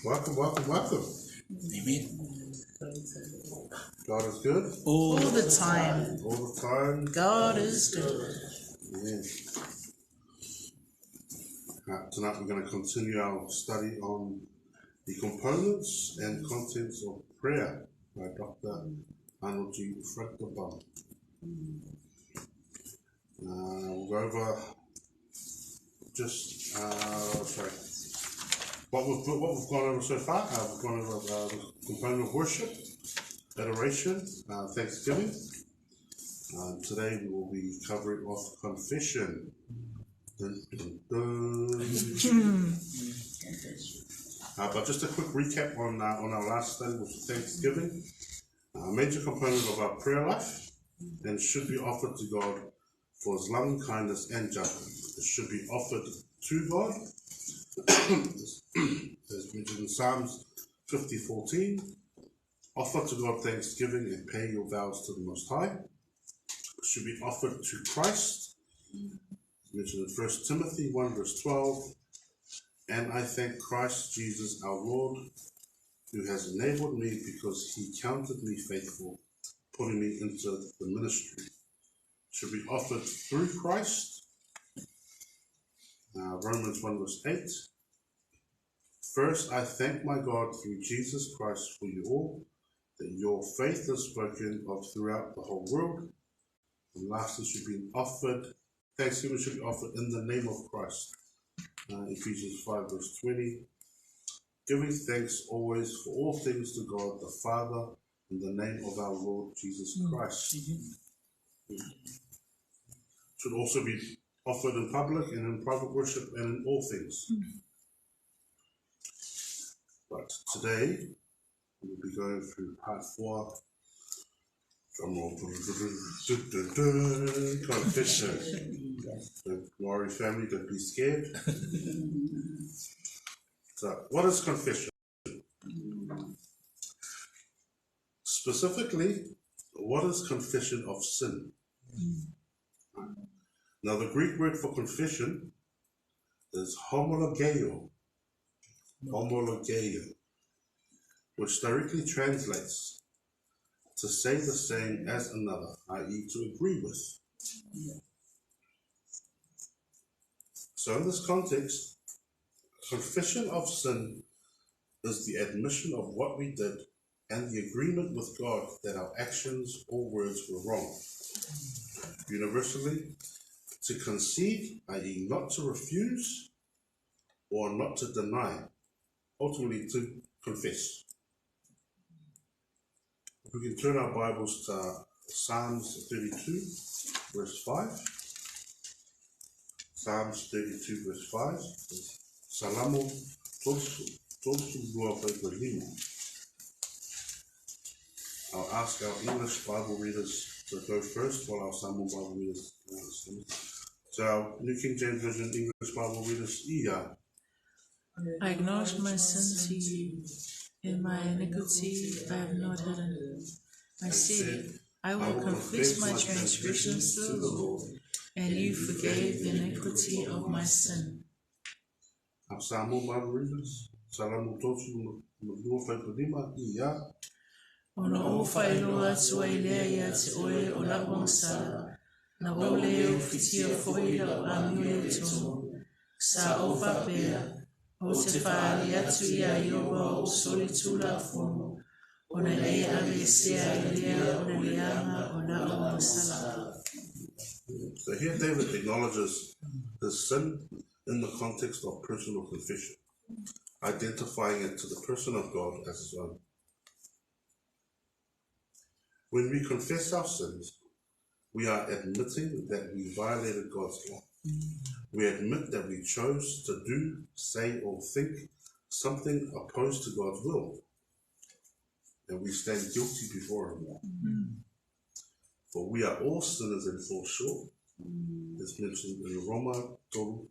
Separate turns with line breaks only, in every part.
Welcome.
Amen.
God is good.
All the time.
All the time.
God is good.
Amen. Tonight we're going to continue our study on the components and contents of prayer by Dr. Arnold G. Fractabam. We'll go over just what we've gone over so far. We've gone over the component of worship, adoration, thanksgiving. Today we will be covering off confession. Dun, dun, dun. But just a quick recap on our last study, which was Thanksgiving. A major component of our prayer life, and should be offered to God for His loving kindness and judgment. It should be offered to God, as mentioned in Psalms 50:14. Offer to God thanksgiving and pay your vows to the Most High. It should be offered to Christ, as mentioned in 1 Timothy 1 verse 12. And I thank Christ Jesus our Lord, who has enabled me because He counted me faithful, putting me into the ministry. Should be offered through Christ. Romans 1 verse 8. First, I thank my God through Jesus Christ for you all, that your faith is spoken of throughout the whole world. And lastly, thanksgiving should be offered in the name of Christ. Ephesians 5 verse 20. Giving thanks always for all things to God the Father in the name of our Lord Jesus Christ. Should also be offered in public and in private worship and in all things. But today we'll be going through part 4. Confession. Don't worry, family, don't be scared. So, what is confession? Specifically, what is confession of sin? Now, the Greek word for confession is homologeo, which directly translates to say the same as another, i.e. to agree with. So in this context, confession of sin is the admission of what we did and the agreement with God that our actions or words were wrong. Universally, to concede, i.e. not to refuse or not to deny, ultimately to confess. If we can turn our Bibles to Psalms 32, verse 5. Psalms 32, verse 5. Salamo tosu Lauifata. I'll ask our English Bible readers to go first while our Samoan Bible readers So our New King James Version English Bible readers,
I acknowledge my sin to you. In my iniquity I have not hidden. I said, I will confess my transgressions to the Lord, and you forgave the iniquity of my sin.
Our Samoan Bible readers, Salamu tosu Lauifata.
Ona o whailoa tua I lea ia te oe o la wangsala, na wau leo whitia whoila o amiole tono, sa o whapea, o te whaali atu ia iowa o soli tula fono, ona e ave sea I lea o na leanga o la wangsala.
So here David acknowledges his sin in the context of personal confession, identifying it to the person of God as his own. When we confess our sins, we are admitting that we violated God's law. We admit that we chose to do, say, or think something opposed to God's will, and we stand guilty before Him. For we are all sinners and fall short, as mentioned in Roma 12.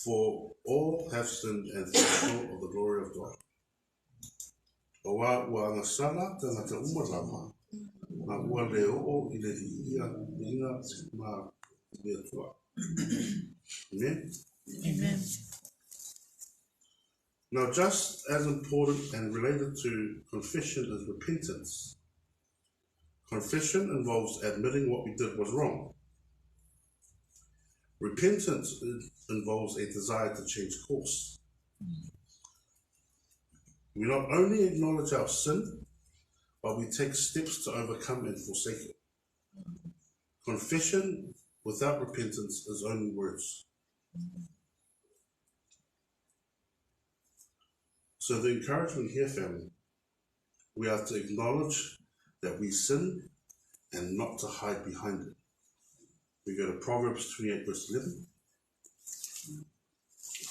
For all have sinned and fall short of the glory of God. Owa ua ngasala tangata umalama na ua leo o I le ia ina ma lea tua. Amen?
Amen.
Now, just as important and related to confession is repentance. Confession involves admitting what we did was wrong. Repentance involves a desire to change course. We not only acknowledge our sin, but we take steps to overcome and forsake it. Confession without repentance is only words. So the encouragement here, family, we are to acknowledge that we sin and not to hide behind it. We go to Proverbs 28 verse 11.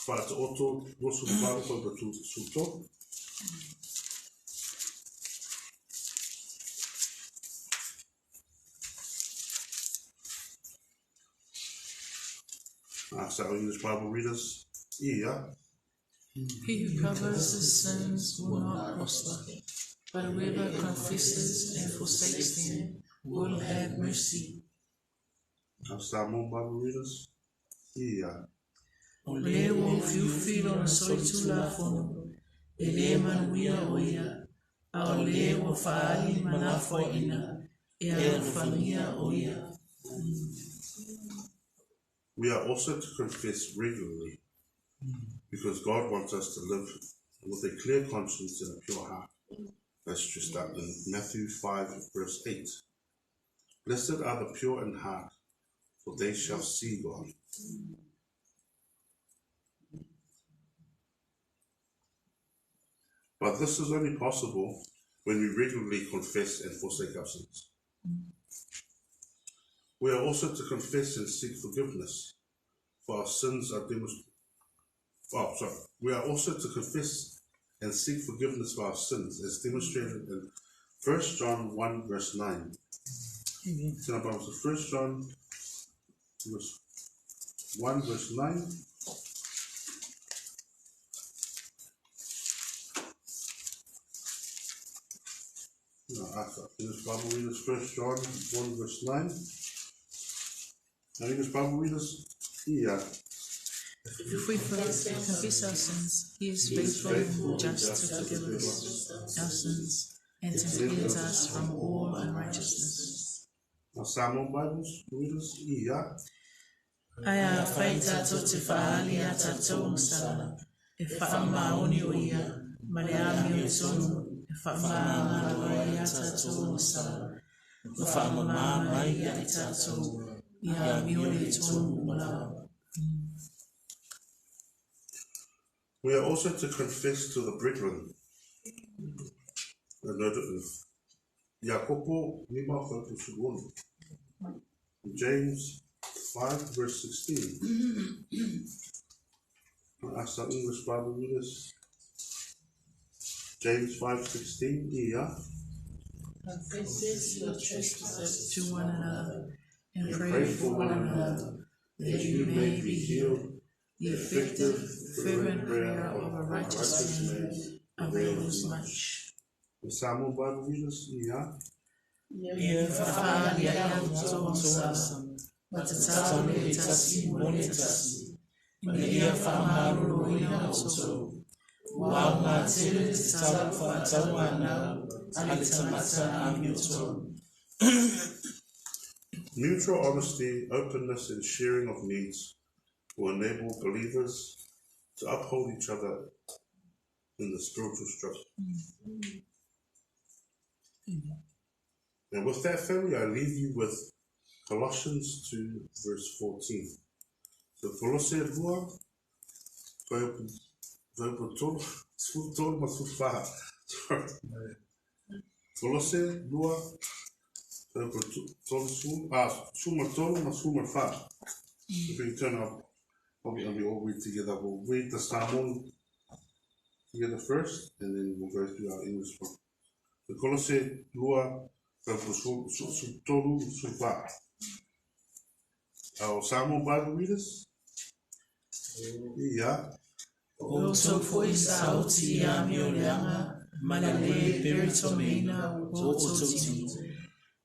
Whāta oto, rosu whāruko da tu suto. So English Bible readers, yeah.
He who covers his sins will not prosper, but whoever confesses and forsakes them will have mercy.
Samoan Bible readers, yeah.
O le o whiwhi o na soitu la whono, e le manuia o ia, a o le o whaali manafo ina, e a whangia o ia.
We are also to confess regularly, because God wants us to live with a clear conscience and a pure heart. That's just up in Matthew 5 verse 8. Blessed are the pure in heart, for they shall see God. But this is only possible when we regularly confess and forsake our sins. We are also to confess and seek forgiveness, for our sins are demonstrated. We are also to confess and seek forgiveness for our sins, as demonstrated in 1 John 1 verse 9.
Amen.
So 1 John 1 verse 9. English Bible readers, 1 John 1 verse 9. Now English Bible readers, yeah.
If we confess our sins, he is faithful and just to forgive us our sins and to cleanse us from all unrighteousness.
Now Samoan Bibles readers, yeah.
Aia whai tātou te whaali a tātou masala, e whaamaoni o ia, ma le ami o tonu, e whaamaangararai a tātou masala, o whaamamamai a le tātou, I a miole tonu malawa.
We are also to confess to the brethren. Jacopo 5:1. James 5 verse 16. Ask our English Bible readers. James 5:16. Yeah.
Confess your trespasses to one another and pray for one another that you may be healed. The effective, fervent prayer of a righteous man avails much.
The Samoan Bible readers, yeah.
Ia whawhāri a tō sasa, ma te tāu le tasi mo le tasi, ma ia whamaroro ina o tō. Wā ngā tere te tāu whātau ana, a le tamata a mi o tō.
Mutual honesty, openness and sharing of needs will enable believers to uphold each other in the spiritual struggle. And with that, family, I leave you with Colossians 2 verse 14. So Colossians 2 if we turn up, we all read together. We'll read the Samoan together first, and then we'll go through our English one. The Colossae Lua Tolu Sufa. Our Samoan Bible readers? Yeah.
Also foi sauti a miolianga, manale peritomena, ototi.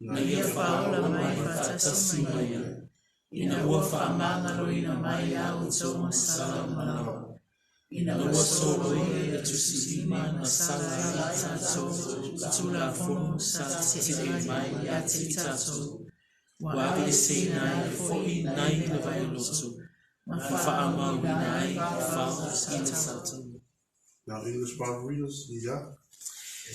Na ia faola mai fatasi maia. Ina ua whaamangaro ina mai au tō masala manawa. Ina ua solo ia tusima na sala i tātou, tula fono sa te mai a te tātou. Wa ese nai fo'i nai le vai lotu, ma wha mau nai wha i tātou.
Now, English Bible readers, yeah.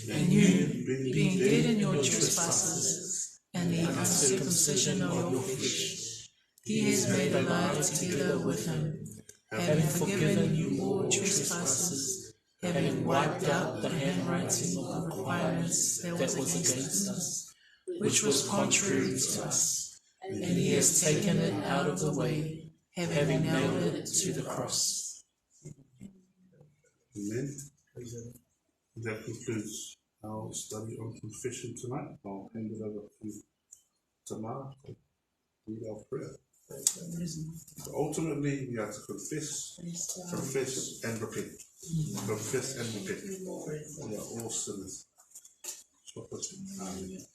And you, being dead in your trespasses, and the uncircumcision of your flesh, he has made alive together with him, having forgiven you all trespasses, having wiped out the handwriting of requirements that was against us, which was contrary to us, and he has taken it out of the way, having nailed it to the cross.
Amen. That concludes our study on confession tonight. I'll hand it over to Tamara to read our prayer. So ultimately, we have to confess and repent. Confess and repent. We are all sinners. Amen.